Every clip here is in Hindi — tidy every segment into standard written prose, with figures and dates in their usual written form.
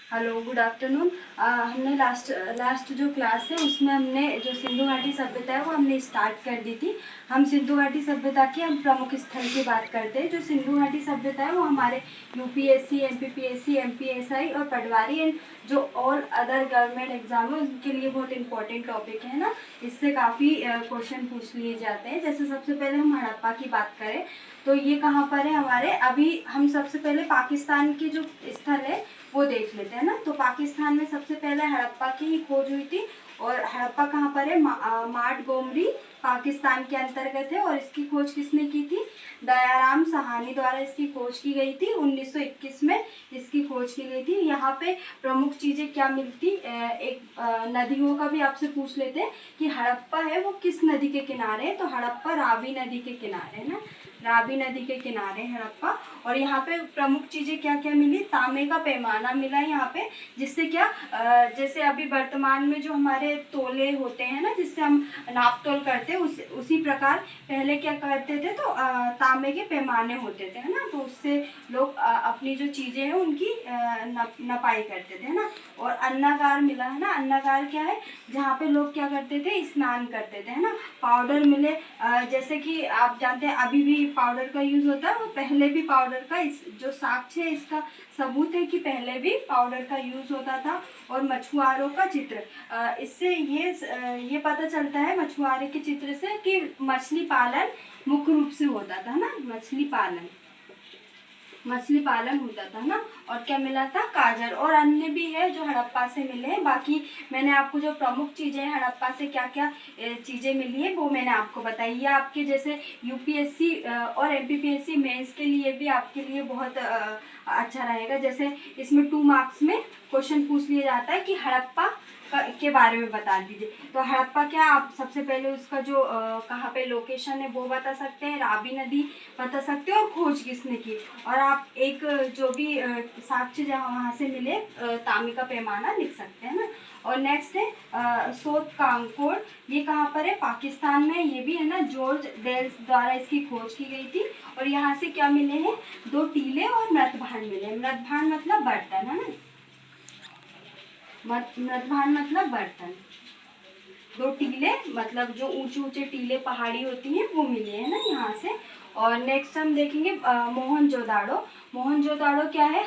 Hello, good afternoon. हमने लास्ट जो क्लास है उसमें हमने जो सिंधु घाटी सभ्यता है वो हमने स्टार्ट कर दी थी। हम सिंधु घाटी सभ्यता के हम प्रमुख स्थल की बात करते हैं। जो सिंधु घाटी सभ्यता है वो हमारे यूपीएससी, एमपीपीएससी, एमपीएसआई और पटवारी एंड जो ऑल अदर गवर्नमेंट एग्जाम है उनके लिए बहुत इंपॉर्टेंट टॉपिक है ना। इससे काफ़ी क्वेश्चन पूछ लिए जाते हैं। जैसे सबसे पहले हम हड़प्पा की बात करें तो ये कहाँ पर है हमारे, अभी हम सबसे पहले पाकिस्तान की जो स्थल है वो देख लेते हैं ना। तो पाकिस्तान में सबसे पहले हड़प्पा की ही खोज हुई थी। और हड़प्पा कहाँ पर है, माट गोमरी पाकिस्तान के अंतर्गत है। और इसकी खोज किसने की थी, दयाराम साहनी द्वारा इसकी खोज की गई थी। 1921 में इसकी खोज की गई थी। यहाँ पे प्रमुख चीज़ें क्या मिलती, एक नदियों का भी आपसे पूछ लेते हैं कि हड़प्पा है वो किस नदी के किनारे है। तो हड़प्पा रावी नदी के किनारे है ना, रावी नदी के किनारे हड़प्पा। और यहाँ पे प्रमुख चीज़ें क्या क्या मिली, तांबे का पैमाना मिला यहाँ पे, जिससे क्या जैसे अभी वर्तमान में जो हमारे तोले होते हैं ना जिससे हम नाप तोल करते हैं उसी प्रकार पहले क्या करते थे, तो तांबे के पैमाने होते थे है ना। तो उससे लोग अपनी जो चीज़ें हैं उनकी नपाई करते थे ना। और अन्नागार मिला है ना। अन्नागार क्या है, जहाँ पे लोग क्या करते थे, स्नान करते थे है ना। पाउडर मिले, जैसे कि आप जानते हैं अभी भी पाउडर का यूज़ होता है और पहले भी पाउडर का इस जो साक्ष्य है इसका सबूत है कि पहले भी पाउडर का यूज़ होता था। और मछुआरों का चित्र, इससे ये पता चलता है मछुआरे के चित्र से कि मछली पालन मुख्य रूप से होता था ना। मछली पालन होता था ना। और क्या मिला था, काजर और अन्य भी है जो हड़प्पा से मिले हैं। बाकी मैंने आपको जो प्रमुख चीज़ें हैं हड़प्पा से क्या क्या चीज़ें मिली है वो मैंने आपको बताई है। आपके जैसे यूपीएससी और एमपीपीएससी मेंस के लिए भी आपके लिए बहुत अच्छा रहेगा। जैसे इसमें 2 मार्क्स में क्वेश्चन पूछ लिया जाता है कि हड़प्पा के बारे में बता दीजिए। तो हड़प्पा क्या, आप सबसे पहले उसका जो कहाँ पे लोकेशन है वो बता सकते हैं, रावी नदी बता सकते हैं और खोज किसने की। और आप एक जो भी साक्ष्य जहाँ वहाँ से मिले तांबे का पैमाना लिख सकते हैं ना। और नेक्स्ट है सोत कांकोर, ये कहाँ पर है, पाकिस्तान में। ये भी है ना, जॉर्ज डेल्स द्वारा इसकी खोज की गई थी। और यहाँ से क्या मिले हैं, 2 टीले और मृतभांड मिले। मृतभांड मतलब बर्तन है ना, मृतभांड मतलब बर्तन। 2 टीले मतलब जो ऊंचे ऊंचे टीले पहाड़ी होती हैं वो मिले हैं ना यहाँ से। और नेक्स्ट हम देखेंगे मोहनजोदाड़ो। मोहनजोदाड़ो क्या है,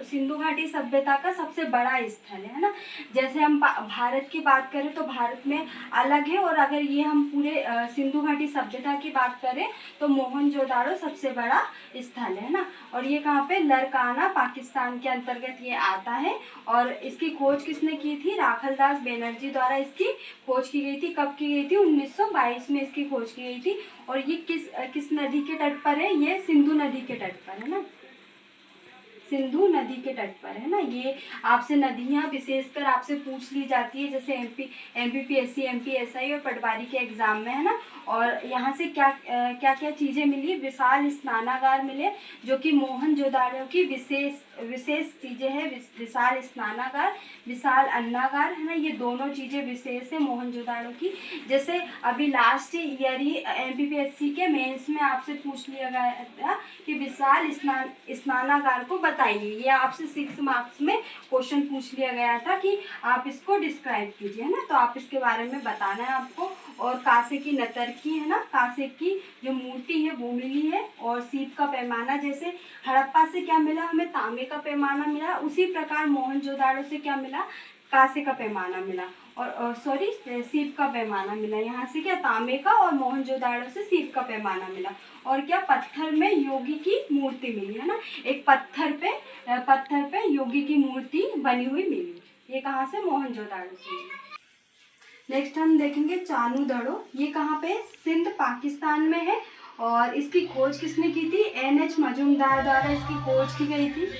सिंधु घाटी सभ्यता का सबसे बड़ा स्थल है ना। जैसे हम भारत की बात करें तो भारत में अलग है, और अगर ये हम पूरे सिंधु घाटी सभ्यता की बात करें तो मोहनजोदाड़ो सबसे बड़ा स्थल है ना। और ये कहाँ पे, लरकाना पाकिस्तान के अंतर्गत ये आता है। और इसकी खोज किसने की थी, राखलदास बनर्जी द्वारा इसकी खोज की गई थी। कब की गई थी, 1922 में इसकी खोज की गई थी। और ये किस नदी के तट पर है, ये सिंधु नदी के तट पर है ना, सिंधु नदी के तट पर है ना। ये आपसे नदियाँ विशेषकर आपसे पूछ ली जाती है जैसे एमपीपीएससी, एमपीएसआई और पटवारी के एग्जाम में है ना। और यहाँ से क्या क्या क्या चीज़ें मिली, विशाल स्नानागार मिले जो कि मोहनजोदाड़ो की विशेष चीज़ें हैं। विशाल स्नानागार, विशाल अन्नागार है ना, ये दोनों चीज़ें विशेष है मोहनजोदाड़ो की। जैसे अभी लास्ट ईयर ही एमपीपीएससी के मेंस में आपसे पूछ लिया गया था कि विशाल स्नानागार को बताइए। ये आपसे 6 मार्क्स में क्वेश्चन पूछ लिया गया था कि आप इसको डिस्क्राइब कीजिए ना। तो आप इसके बारे में बताना है आपको। और कांसे की नतरकी है ना, कांसे की जो मूर्ति है वो मिली है। और सीप का पैमाना, जैसे हड़प्पा से क्या मिला हमें, तांबे का पैमाना मिला, उसी प्रकार मोहनजोदाड़ो से क्या मिला, कांसे का पैमाना मिला। और सॉरी सीप का पैमाना मिला। यहाँ से क्या, तांबे का, और मोहनजोदाड़ो से सीप का पैमाना मिला। और क्या, पत्थर में योगी की मूर्ति मिली है ना, एक पत्थर पे योगी की मूर्ति बनी हुई मिली। ये कहाँ से, मोहनजोदाड़ो से मिली। नेक्स्ट हम देखेंगे चानूदड़ो, ये कहाँ पे, सिंध पाकिस्तान में है। और इसकी खोज किसने की थी, NH मजूमदार द्वारा इसकी खोज की गई थी।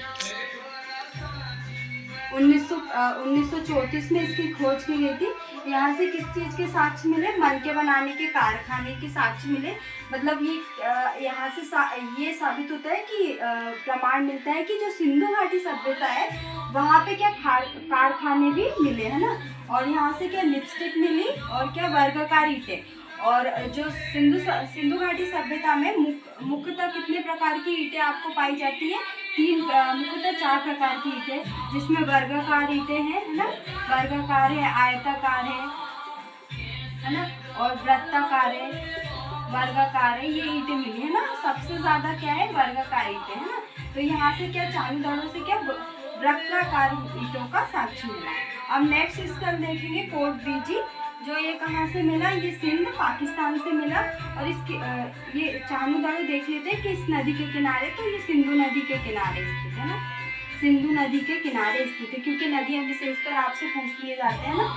1934 में इसकी खोज की गई थी। यहाँ से किस चीज़ के साक्ष्य मिले, मनके बनाने के कारखाने के साक्ष्य मिले। मतलब ये यहाँ से ये साबित होता है कि प्रमाण मिलता है कि जो सिंधु घाटी सभ्यता है वहाँ पे क्या कारखाने भी मिले है ना। और यहाँ से क्या, लिपस्टिक मिली, और क्या, वर्गाकार ईंटें। और जो सिंधु घाटी सभ्यता में मुख्यतः कितने प्रकार की ईंटें आपको पाई जाती है, मुख्यतः 4 प्रकार की ईंटें, जिसमें वर्गाकार ईंटें हैं, है ना, वर्गाकार है, आयताकार है ना, और वृत्ताकार है, वर्गाकार है, ये ईंटें मिली है ना। सबसे ज्यादा क्या है, वर्गाकार ईंटें, है ना। तो यहाँ से क्या चांदोड़ों से क्या वृत्ताकार ईंटों का साक्ष्य मिला है। अब नेक्स्ट स्थल देखेंगे कोट बीजी, जो ये कहाँ से मिला, ये सिंध पाकिस्तान से मिला। और इसकी ये चांदोड़ देख लेते हैं किस नदी के किनारे, तो ये सिंधु नदी के किनारे स्थित है ना, सिंधु नदी के किनारे स्थित है, क्योंकि नदियां विशेषकर आपसे पूछ लिए जाते हैं ना।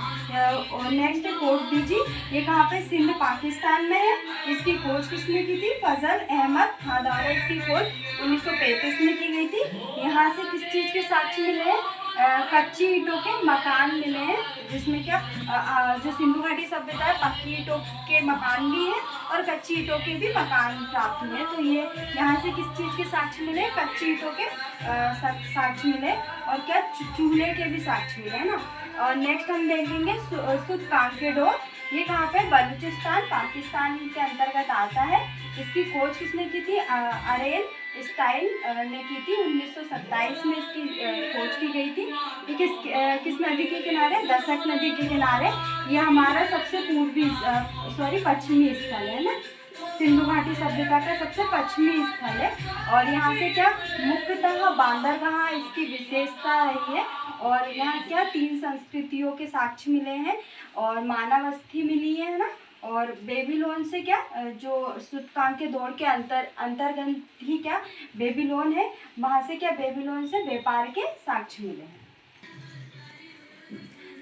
और नेक्स्ट है कोट बीजी, ये कहाँ पे, सिंध पाकिस्तान में है। इसकी खोज किसने की थी, फजल अहमद खान द्वारा इसकी खोज 1935 में की गई थी। यहाँ से किस चीज़ के साक्ष्य मिले हैं, कच्ची ईंटों के मकान मिले हैं, जिसमें क्या जो सिंधु घाटी सभ्यता है, पक्की ईंटों के मकान भी हैं और कच्ची ईंटों के भी मकान प्राप्त हुए हैं। तो ये यहाँ से किस चीज़ के साक्ष्य मिले, कच्ची ईंटों के साक्ष्य मिले, और क्या चूल्हे के भी साक्ष्य मिले, है ना। और नेक्स्ट हम देखेंगे सूतकांके डोर, ये कहाँ पे, बलूचिस्तान पाकिस्तान के अंतर्गत आता है। इसकी खोज किसने की थी, अरेल स्टाइल ने की थी, 1927 में इसकी खोज की गई थी। ये किस नदी के किनारे, दसक नदी के किनारे। ये हमारा सबसे पश्चिमी स्थल है ना, सिंधु घाटी सभ्यता का सबसे पश्चिमी स्थल है। और यहाँ से क्या मुख्यतः बंदरगाह इसकी विशेषता रही है। और यहाँ क्या 3 संस्कृतियों के साक्ष्य मिले हैं, और मानव अस्थि मिली है ना। और बेबीलोन से क्या, जो सूतकांके दौड़ के अंतर्गत ही क्या बेबीलोन है, वहाँ से क्या बेबीलोन से व्यापार के साक्ष्य मिले हैं।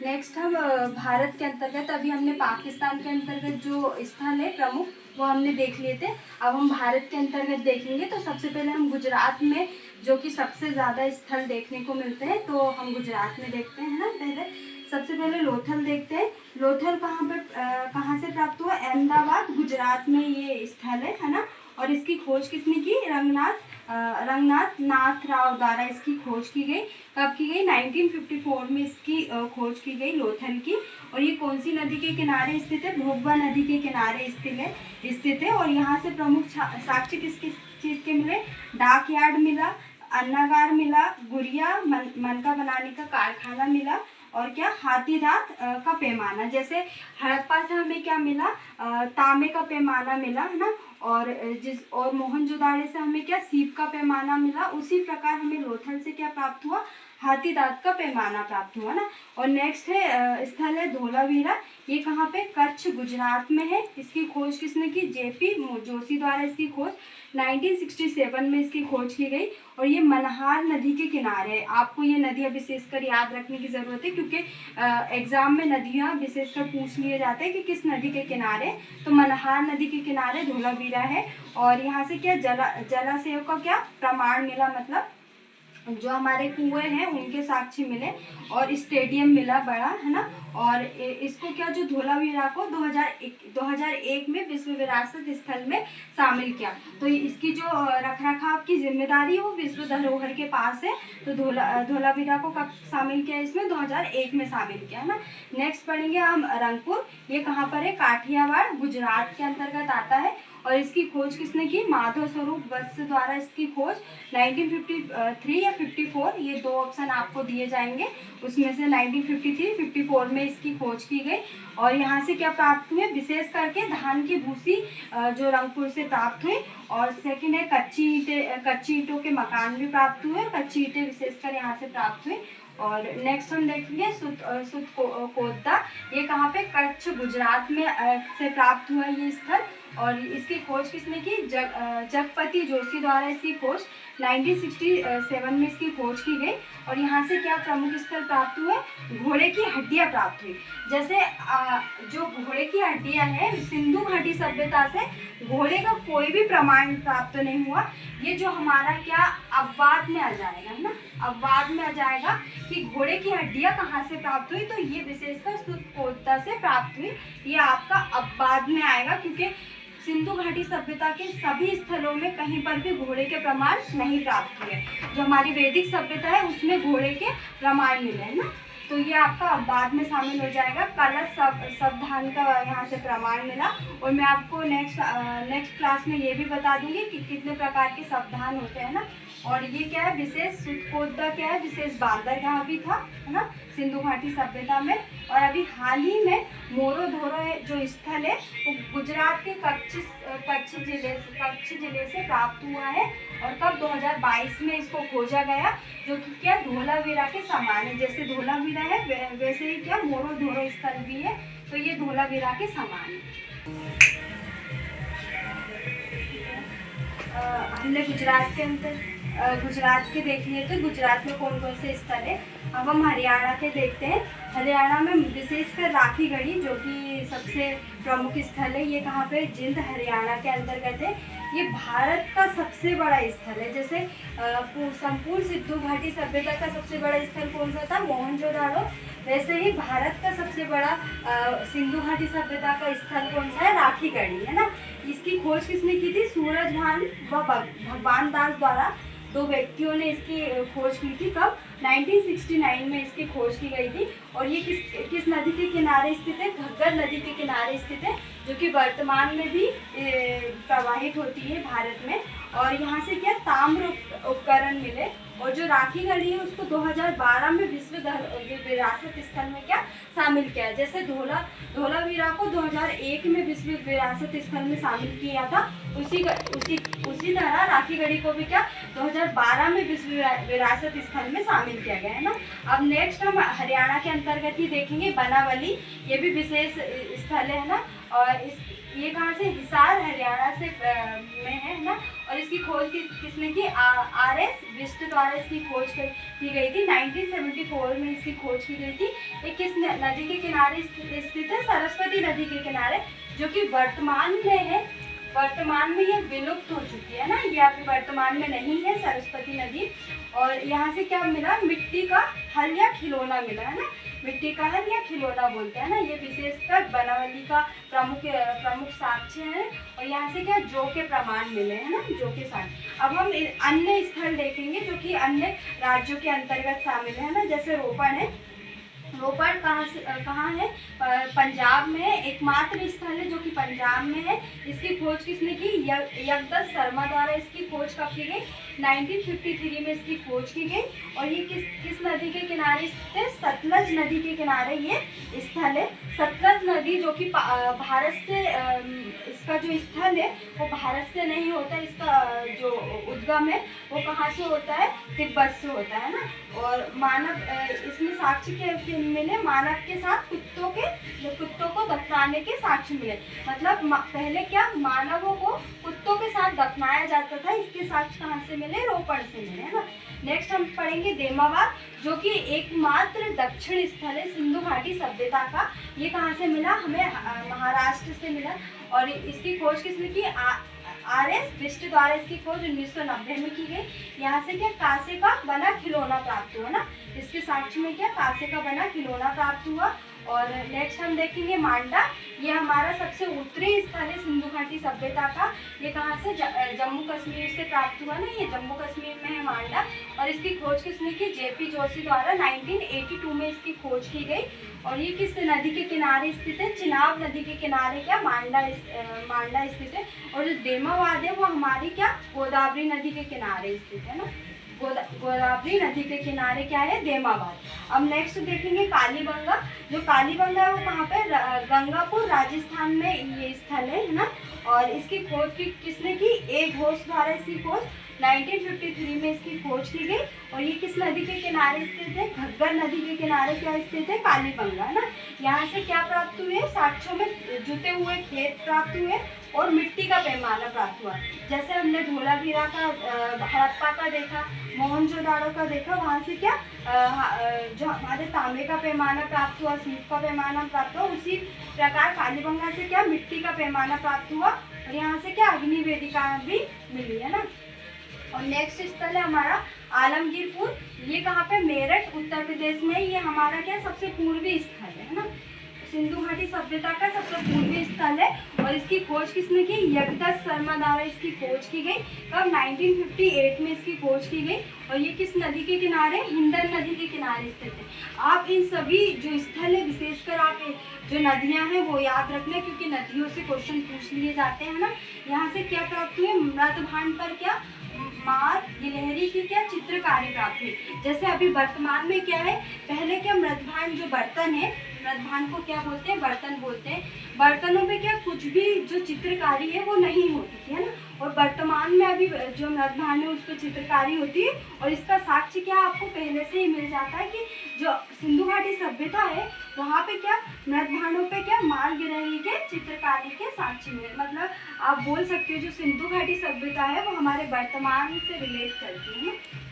नेक्स्ट हम भारत के अंतर्गत, अभी हमने पाकिस्तान के अंतर्गत जो स्थल है प्रमुख वो हमने देख लिए थे। अब हम भारत के अंतर्गत देखेंगे। तो सबसे पहले हम गुजरात में जो कि सबसे ज़्यादा स्थल देखने को मिलते हैं, तो हम गुजरात में देखते हैं ना। सबसे पहले लोथल देखते हैं। लोथल कहाँ से प्राप्त हुआ, अहमदाबाद गुजरात में ये स्थल है ना। और इसकी खोज किसने की, रंगनाथ नाथ राव द्वारा इसकी खोज की गई। कब की गई, 1954 में इसकी खोज की गई लोथल की। और ये कौन सी नदी के किनारे स्थित है, भोगवा नदी के किनारे स्थित है। और यहाँ से प्रमुख साक्ष्य किस चीज़ के मिले, डाक यार्ड मिला, अन्नागार मिला, गुड़िया मनका बनाने का कारखाना मिला, और क्या हाथी दांत का पैमाना। जैसे हड़प्पा से हमें क्या मिला, तांबे का पैमाना मिला, है ना। और मोहनजोदाड़ो से हमें क्या सीप का पैमाना मिला। उसी प्रकार हमें लोथल से क्या प्राप्त हुआ, हाथी दांत का पैमाना प्राप्त हुआ ना। और नेक्स्ट है स्थल है धोलावीरा, ये कहाँ पे, कच्छ गुजरात में है। इसकी खोज किसने की, जेपी जोशी द्वारा इसकी खोज 1967 में इसकी खोज की गई। और ये मनहार नदी के किनारे है। आपको ये नदियाँ विशेषकर याद रखने की ज़रूरत है, क्योंकि एग्ज़ाम में नदियाँ विशेषकर पूछ लिए जाते हैं कि किस नदी के किनारे। तो मनहार नदी के किनारे धोलावीरा है। और यहाँ से क्या जलाशयों का क्या प्रमाण मिला, मतलब जो हमारे कुएं हैं उनके साक्ष्य मिले, और स्टेडियम मिला बड़ा, है ना। और इसको क्या, जो धोलावीरा को 2001 में विश्व विरासत स्थल में शामिल किया। तो इसकी जो रखरखाव की जिम्मेदारी वो विश्व धरोहर के पास है। तो धोलावीरा को कब शामिल किया, इसमें 2001 में शामिल किया, है ना। नेक्स्ट पढ़ेंगे हम रंगपुर, ये कहाँ पर है, काठियावाड़ गुजरात के अंतर्गत आता है। और इसकी खोज किसने की, माधव स्वरूप वत्स द्वारा इसकी खोज 1953 या 54, ये 2 ऑप्शन आपको दिए जाएंगे, उसमें से 1953-54 में इसकी खोज की गई। और यहाँ से क्या प्राप्त हुए, विशेष करके धान की भूसी जो रंगपुर से प्राप्त हुई। और सेकंड है कच्ची ईंटों के मकान भी प्राप्त हुए, कच्ची ईंटें विशेषकर यहाँ से प्राप्त हुई। और नेक्स्ट हम देखेंगे कोद्दा, ये कहाँ पे, कच्छ गुजरात में से प्राप्त हुआ ये स्थल। और इसकी खोज किसने की, जगपति जोशी द्वारा इसकी खोज 1967 में इसकी खोज की गई। और यहाँ से क्या प्रमुख स्थल प्राप्त हुए, घोड़े की हड्डियाँ प्राप्त हुई। जैसे जो घोड़े की हड्डियाँ हैं, सिंधु घाटी सभ्यता से घोड़े का कोई भी प्रमाण प्राप्त नहीं हुआ। ये जो हमारा क्या अपवाद में आ जाएगा, है ना, अपवाद में आ जाएगा कि घोड़े की हड्डियाँ कहाँ से प्राप्त हुई। तो ये विशेषकर सूतकोद्दा से प्राप्त हुई, ये आपका अपवाद में आएगा, क्योंकि सिंधु घाटी सभ्यता के सभी स्थलों में कहीं पर भी घोड़े के प्रमाण नहीं प्राप्त हुए। जो हमारी वैदिक सभ्यता है उसमें घोड़े के प्रमाण मिले, है ना। तो ये आपका बाद में शामिल हो जाएगा। कलश सावधान का यहाँ से प्रमाण मिला। और मैं आपको नेक्स्ट क्लास में ये भी बता दूंगी कि कितने प्रकार के सावधान होते हैं ना। और ये क्या है, विशेष सुतकोदा क्या है, विशेष बांदर यहाँ भी था, है ना, सिंधु घाटी सभ्यता में। और अभी हाल ही में मोरो धोरो जो स्थल है वो गुजरात के कच्छ जिले से प्राप्त हुआ है। और कब 2022 में इसको खोजा गया, जो कि क्या धोलावीरा के समान है। जैसे धोलावीरा है वैसे ही क्या मोरो धोरो स्थल भी है, तो ये धोलावीरा के समान है। हमने गुजरात के देख लिए थे, गुजरात में कौन कौन से स्थल है। अब हम हरियाणा के देखते हैं। हरियाणा में विशेषकर राखी गढ़ी जो कि सबसे प्रमुख स्थल है, ये कहाँ पे, जिंद हरियाणा के अंतर्गत है। ये भारत का सबसे बड़ा स्थल है। जैसे संपूर्ण सिंधु घाटी सभ्यता का सबसे बड़ा स्थल कौन सा था, मोहनजोदाड़ो, वैसे ही भारत का सबसे बड़ा सिंधु घाटी सभ्यता का स्थल कौन सा है, राखी गढ़ी, है ना। इसकी खोज किसने की थी, सूरजभान व भगवान दास द्वारा, दो व्यक्तियों ने इसकी खोज की थी। कब, 1969 में इसकी खोज की गई थी। और ये किस नदी के किनारे स्थित है, घग्गर नदी के किनारे स्थित है, जो कि वर्तमान में भी प्रवाहित होती है भारत में। और यहाँ से क्या ताम्र उपकरण मिले। और जो राखी गढ़ी है उसको 2012 में विश्व विरासत स्थल में क्या शामिल किया। जैसे धोलावीरा को 2001 में विश्व विरासत स्थल में शामिल किया था, उसी तरह राखी गढ़ी को भी क्या 2012 में विश्व विरासत स्थल में शामिल किया गया है ना। अब नेक्स्ट हम हरियाणा के अंतर्गत ही देखेंगे बनावली, ये भी विशेष स्थल है ना। और ये कहाँ से, हिसार हरियाणा से में है ना। और इसकी खोज किसने की, RS बिष्ट द्वारा इसकी खोज की गई थी। 1974 में इसकी खोज की गई थी। ये किस नदी के किनारे स्थित है, सरस्वती नदी के किनारे, जो कि वर्तमान में है। वर्तमान में ये विलुप्त हो चुकी है ना, ये अभी वर्तमान में नहीं है सरस्वती नदी। और यहाँ से क्या मिला, मिट्टी का हल या खिलौना मिला, है ना। मिट्टी का हल या खिलौना बोलते हैं ना। ये विशेषकर बनावली का प्रमुख साक्ष्य है। और यहाँ से क्या जौ के प्रमाण मिले हैं ना, जौ के साथ। अब हम अन्य स्थल देखेंगे जो कि अन्य राज्यों के अंतर्गत शामिल है ना। जैसे रोपण है। रोपण कहाँ है, पंजाब में है। एकमात्र स्थल है जो कि पंजाब में है। इसकी खोज किसने की, यगदत्त शर्मा द्वारा इसकी खोज कब की गई, 1953 में इसकी खोज की गई। और ये किस नदी के किनारे स्थित है, सतलज नदी के किनारे ये स्थल है। सतलज नदी जो कि भारत से, इसका जो स्थल है वो भारत से नहीं होता, इसका जो उद्गम है वो कहाँ से होता है, तिब्बत से होता है ना। और मानव इसमें साक्ष्य के मिले, मानव के साथ कुत्तों को दफनाने के साक्ष्य मिले। मतलब पहले क्या मानवों को कुत्तों के साथ दफनाया जाता था, इसके साक्ष्य कहाँ से मिले, रोपण से मिले, है ना। नेक्स्ट हम पढ़ेंगे देमाबाद, जो कि एकमात्र दक्षिण स्थल है सिंधु घाटी सभ्यता का। ये कहाँ से मिला, हमें महाराष्ट्र से मिला। और इसकी खोज किसने की, RS बिष्ट द्वारा इसकी खोज 1990 में की गई। यहाँ से क्या कांसे का बना खिलौना प्राप्त हुआ ना। इसके साक्ष्य में क्या कांसे का बना खिलौना प्राप्त हुआ। और नेक्स्ट हम देखेंगे मांडा, ये हमारा सबसे उत्तरी स्थल है सिंधु घाटी सभ्यता का। ये कहाँ से, जम्मू कश्मीर से प्राप्त हुआ ना, ये जम्मू कश्मीर में है मांडा। और इसकी खोज किसने की, JP जोशी द्वारा 1982 में इसकी खोज की गई। और ये किस नदी के किनारे स्थित है, चिनाब नदी के किनारे क्या मांडा स्थित है। और जो देमाबाद है वो हमारी क्या गोदावरी नदी के किनारे स्थित है ना। गोदावरी नदी के किनारे क्या है, देमाबाद। अब नेक्स्ट देखेंगे कालीबंगा, जो कालीबंगा है वो कहाँ पे, गंगापुर राजस्थान में ये स्थल है ना। और इसकी खोज किसने की, A घोष द्वारा इसकी खोज 1953 में इसकी खोज की गई। और ये किस नदी के किनारे स्थित है, घग्गर नदी के किनारे क्या स्थित है, कालीबंगा, है ना। यहाँ से क्या प्राप्त हुए, साक्ष्यों में जुटे हुए खेत प्राप्त हुए और मिट्टी का पैमाना प्राप्त हुआ। जैसे हमने धोलावीरा का, हड़प्पा का देखा, मोहनजोदाड़ो का देखा, वहाँ से क्या जो हमारे तांबे का पैमाना प्राप्त हुआ, सीप का पैमाना प्राप्त हुआ, उसी प्रकार कालीबंगा से क्या मिट्टी का पैमाना प्राप्त हुआ। और यहाँ से क्या अग्नि वेदिका भी मिली, है ना। और नेक्स्ट स्थल है हमारा आलमगीरपुर, ये कहाँ पे, मेरठ उत्तर प्रदेश में। ये हमारा क्या सबसे पूर्वी स्थल है ना, सिंधु घाटी सभ्यता का सबसे पूर्वी स्थल है। और इसकी खोज किसने की, यगदत्त शर्मा द्वारा इसकी खोज की गई। कब, 1958 में इसकी खोज की गई। और ये किस नदी के किनारे, हिंडन नदी के किनारे स्थित है। आप इन सभी जो स्थल है, विशेषकर आप जो नदियां हैं वो याद रखना, क्योंकि नदियों से क्वेश्चन पूछ लिए जाते हैं ना। यहाँ से क्या प्राप्त हुए, मृदभांड पर क्या मार गिलहरी की क्या चित्रकारी प्राप्त हुई। जैसे अभी वर्तमान में क्या है, पहले क्या मृदभान जो बर्तन है, मृदभान को क्या बोलते हैं, बर्तन बोलते हैं। बर्तनों पे क्या कुछ भी जो चित्रकारी है वो नहीं होती थी, है ना। और वर्तमान में अभी जो मृदभान है उस पर चित्रकारी होती है। और इसका साक्ष्य क्या आपको पहले से ही मिल जाता है कि जो सिंधु घाटी सभ्यता है वहाँ पे क्या मृदभानों पे क्या मार गिलहरी के चित्रकारी के साक्ष्य मिले। मतलब आप बोल सकते हो जो सिंधु घाटी सभ्यता है वो हमारे वर्तमान से रिलेट करती है ना।